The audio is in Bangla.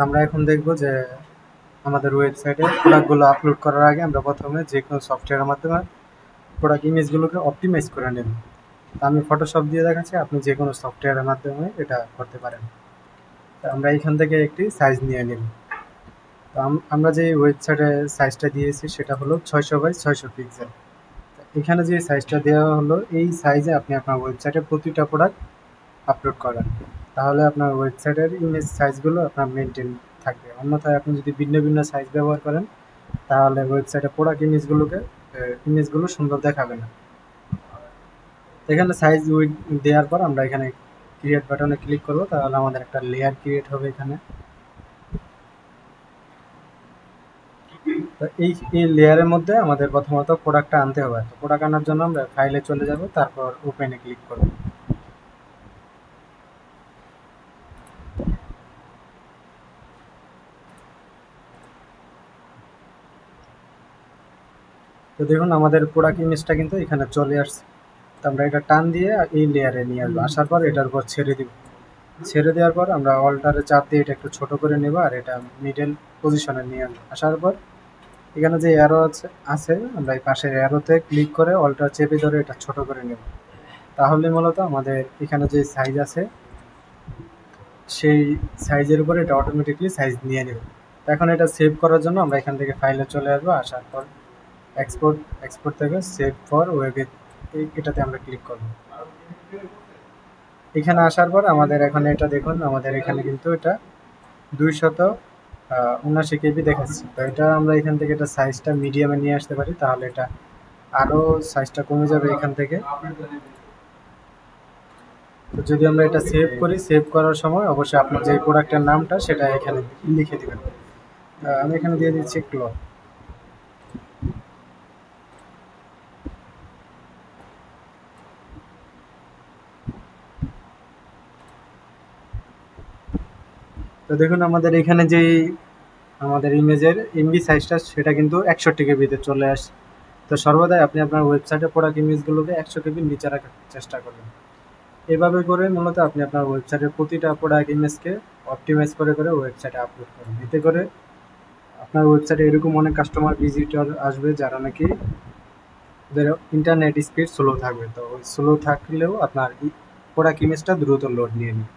আমরা এখন দেখব যে আমাদের ওয়েবসাইটে প্রোডাক্টগুলো আপলোড করার আগে আমরা প্রথমে যে কোনো সফটওয়্যারের মাধ্যমে প্রোডাক্ট ইমেজগুলোকে অপটিমাইজ করে নেব। আমি ফটোশপ দিয়ে দেখাচ্ছি, আপনি যে কোনো সফটওয়্যারের মাধ্যমে এটা করতে পারেন। তো আমরা এখান থেকে একটি সাইজ নিয়ে নেব। তো আমরা যে ওয়েবসাইটে সাইজটা দিয়েছি সেটা হলো 600 বাই 600 পিক্সেল। এখানে যে সাইজটা দেওয়া হলো এই সাইজে আপনি আপনার ওয়েবসাইটে প্রতিটা প্রোডাক্ট আপলোড করেন, তাহলে আপনার ওয়েবসাইটের ইমেজ সাইজগুলো আপনার মেনটেন থাকবে। অন্যথায় আপনি যদি ভিন্ন ভিন্ন সাইজ ব্যবহার করেন তাহলে ওয়েবসাইটে প্রোডাক্ট ইমেজগুলো সুন্দর দেখাবে না। এখানে সাইজ উইড দেওয়ার পর আমরা এখানে ক্রিয়েট বাটনে ক্লিক করব, তাহলে আমাদের একটা লেয়ার ক্রিয়েট হবে এখানে। তো এই লেয়ারের মধ্যে আমাদের প্রথমত প্রোডাক্টটা আনতে হবে। তো প্রোডাক্ট আনার জন্য আমরা ফাইলে চলে যাব, তারপর ওপেনে ক্লিক করব। তো দেখুন আমাদের প্রোডাক্ট ইমেজটা কিন্তু এখানে চলে আসছে। তো আমরা এটা টান দিয়ে এই লেয়ারে নিয়ে আসবো, আসার পর এটার উপর ছেড়ে দিব। ছেড়ে দেওয়ার পর আমরা অল্টারে চাপ দিয়ে এটা একটু ছোট করে নেব, আর এটা মিডল পজিশনে নিয়ে আসবো। আসার পর এখানে যে অ্যারো আছে আমরা এই পাশের অ্যারোতে ক্লিক করে অল্টার চেপে ধরে এটা ছোট করে নেব। তাহলে মূলত আমাদের এখানে যে সাইজ আছে সেই সাইজের উপরে এটা অটোমেটিকলি সাইজ নিয়ে নেবে। এখন এটা সেভ করার জন্য আমরা এখান থেকে ফাইলে চলে আসবো, আসার পর এক্সপোর্ট থেকে সেভ ফর ওয়েবে এটাতে আমরা ক্লিক করব। এখানে আসার পর আমাদের এখন এটা দেখুন, আমাদের এখানে কিন্তু এটা 279 কেবি দেখাচ্ছে। তো এটা আমরা এখান থেকে এটা সাইজটা মিডিয়ামে নিয়ে আসতে পারি, তাহলে এটা আরও সাইজটা কমে যাবে এখান থেকে। তো যদি আমরা এটা সেভ করি, সেভ করার সময় অবশ্যই আপনার যে প্রোডাক্টের নামটা সেটা এখানে লিখে দেবেন। আমি এখানে দিয়ে দিচ্ছি ক্লথ। তো দেখুন আমাদের এখানে যেই আমাদের ইমেজের এমবি সাইজটা সেটা কিন্তু 61 কেবিতে চলে আসে। তো সর্বদাই আপনি আপনার ওয়েবসাইটে প্রোডাক্ট ইমেজগুলোকে 100 কেবির নিচে রাখার চেষ্টা করবেন। এভাবে করে মূলত আপনি আপনার ওয়েবসাইটের প্রতিটা প্রোডাক্ট ইমেজকে অপটিমাইজ করে করে ওয়েবসাইটে আপলোড করুন। এতে করে আপনার ওয়েবসাইটে এরকম অনেক কাস্টমার ভিজিটর আসবে যারা নাকি ওদের ইন্টারনেট স্পিড স্লো থাকবে। তো ওই স্লো থাকলেও আপনার প্রোডাক্ট ইমেজটা দ্রুত লোড নিয়ে নিবে।